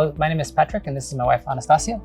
Hello, my name is Patrick, and this is my wife, Anastasia.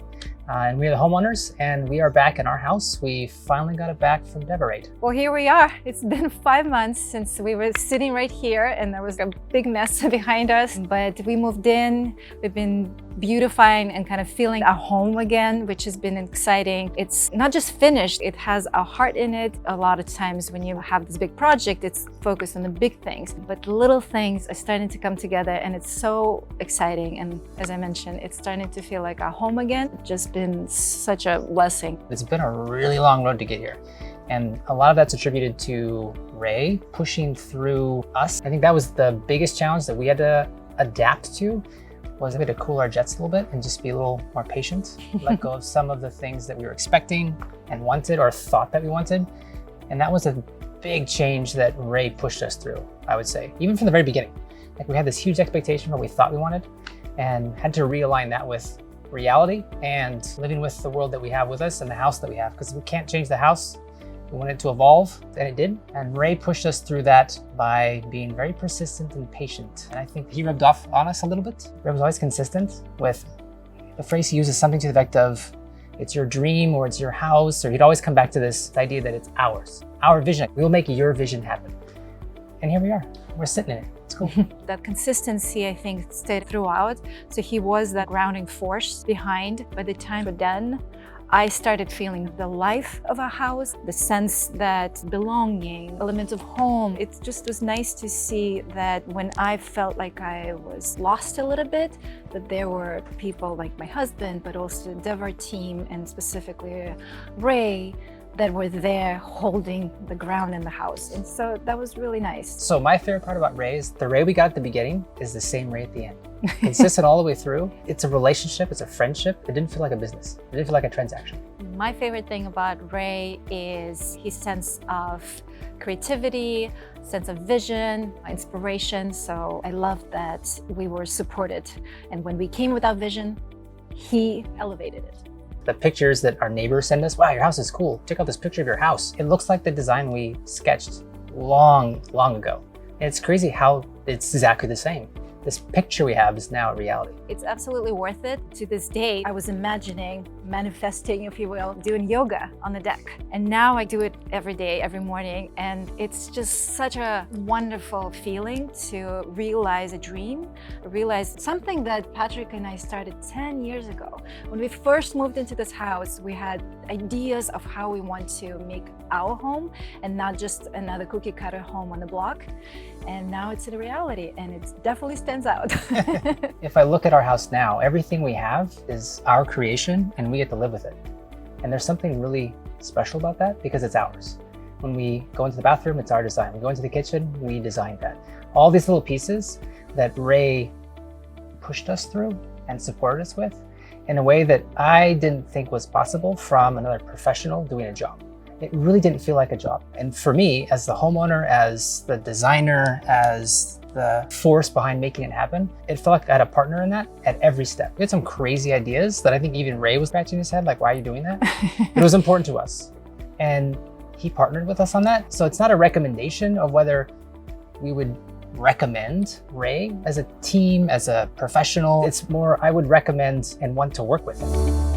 And we are the homeowners, and we are back in our house. We finally got it back from DevArt8. Well, here we are. It's been 5 months since we were sitting right here, and there was a big mess behind us. But we moved in. We've been beautifying and kind of feeling our home again, which has been exciting. It's not just finished, it has a heart in it. A lot of times when you have this big project, it's focused on the big things, but the little things are starting to come together, and it's so exciting. And as I mentioned, it's starting to feel like our home again. It's just been such a blessing. It's been a really long road to get here. And a lot of that's attributed to Ray pushing through us. I think that was the biggest challenge that we had to adapt to, was we had to cool our jets a little bit and just be a little more patient, let go of some of the things that we were expecting and wanted or thought that we wanted. And that was a big change that Ray pushed us through, I would say, even from the very beginning. Like, we had this huge expectation of what we thought we wanted and had to realign that with reality and living with the world that we have with us and the house that we have, because we can't change the house. We wanted it to evolve, and it did. And Ray pushed us through that by being very persistent and patient. And I think he rubbed off on us a little bit. Ray was always consistent with the phrase he uses, something to the effect of, it's your dream or it's your house, or he'd always come back to this idea that it's ours, our vision. We will make your vision happen. And here we are, we're sitting in it. It's cool. That consistency, I think, stayed throughout. So he was the grounding force behind. By the time we're done, I started feeling the life of a house, the sense that belonging, elements of home. It just was nice to see that when I felt like I was lost a little bit, that there were people like my husband, but also the DevArt team, and specifically Ray, that were there holding the ground in the house. And so that was really nice. So my favorite part about Ray is the Ray we got at the beginning is the same Ray at the end. Consistent all the way through. It's a relationship, it's a friendship. It didn't feel like a business. It didn't feel like a transaction. My favorite thing about Ray is his sense of creativity, sense of vision, inspiration. So I love that we were supported. And when we came with our vision, he elevated it. The pictures that our neighbors send us, wow, your house is cool. Check out this picture of your house. It looks like the design we sketched long ago. And it's crazy how it's exactly the same. This picture we have is now a reality. It's absolutely worth it. To this day, I was imagining, manifesting, if you will, doing yoga on the deck. And now I do it every day, every morning. And it's just such a wonderful feeling to realize a dream, realize something that Patrick and I started 10 years ago. When we first moved into this house, we had ideas of how we want to make our home and not just another cookie cutter home on the block. And now it's a reality, and it definitely stands out. If I look at our house now, everything we have is our creation and we get to live with it. And there's something really special about that because it's ours. When we go into the bathroom, it's our design. We go into the kitchen, we designed that. All these little pieces that Ray pushed us through and supported us with in a way that I didn't think was possible from another professional doing a job. It really didn't feel like a job. And for me, as the homeowner, as the designer, as the force behind making it happen, it felt like I had a partner in that at every step. We had some crazy ideas that I think even Ray was scratching his head, like, why are you doing that? But it was important to us. And he partnered with us on that. So it's not a recommendation of whether we would recommend Ray as a team, as a professional. It's more, I would recommend and want to work with him.